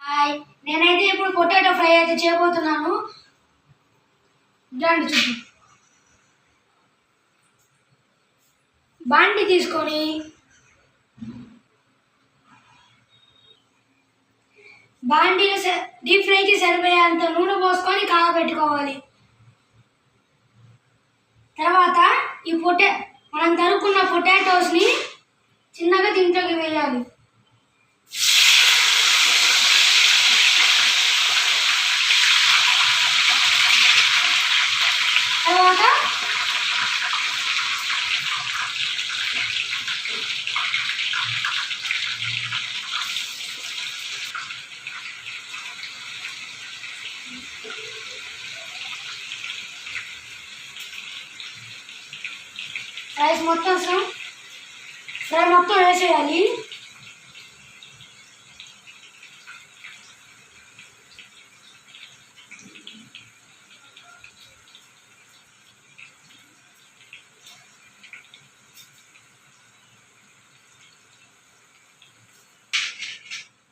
Hi, నేనైతే ఇప్పుడు potato fry అయితే చేయబోతున్నాను. రండి చూద్దాం. బాండి తీసుకొని బాండీలో డీప్ ఫ్రైకి సరిపోయేంత నూనె పోసుకొని కాగబెట్టుకోవాలి. తర్వాత మనం తరుక్కున్న పొటాటోస్ని చిన్నగా దీంట్లోకి వేయాలి. తర్వాత రైస్ మొత్తం ఫ్రై మొత్తం వేసేయాలి.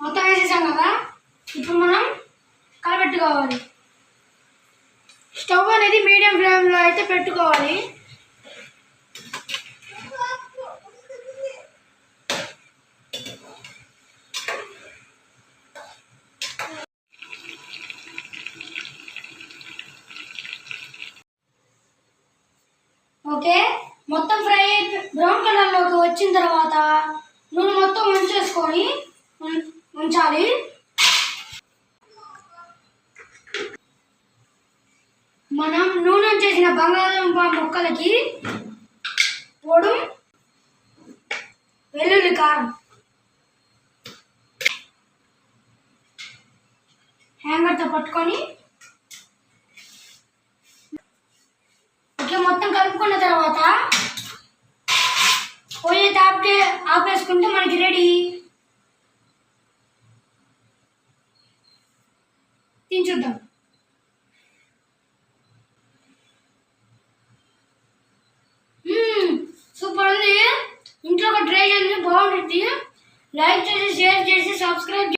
మొత్తం వేసేసాం కదా, ఇప్పుడు మనం కలబెట్టుకోవాలి. స్టవ్ అనేది మీడియం ఫ్లేమ్లో అయితే పెట్టుకోవాలి. ఓకే, మొత్తం ఫ్రై బ్రౌన్ కలర్లోకి వచ్చిన తర్వాత నూనె మొత్తం ఉంచేసుకొని ఉంచాలి. మనం నూనె చేసిన బంగాళదుంప ముక్కలకి పొడి, వెల్లుల్లి కారం, హ్యాంగర్తో పట్టుకొని మొత్తం కలుపుకున్న తర్వాత పొయ్యి ఆపేసుకుంటే మనకి రెడీ. తించుద్దాం. సూపర్ ఉంది. ఇంట్లో ఒక ట్రై చేయండి, బాగుంటుంది. లైక్ చేసి, షేర్ చేసి, సబ్స్క్రైబ్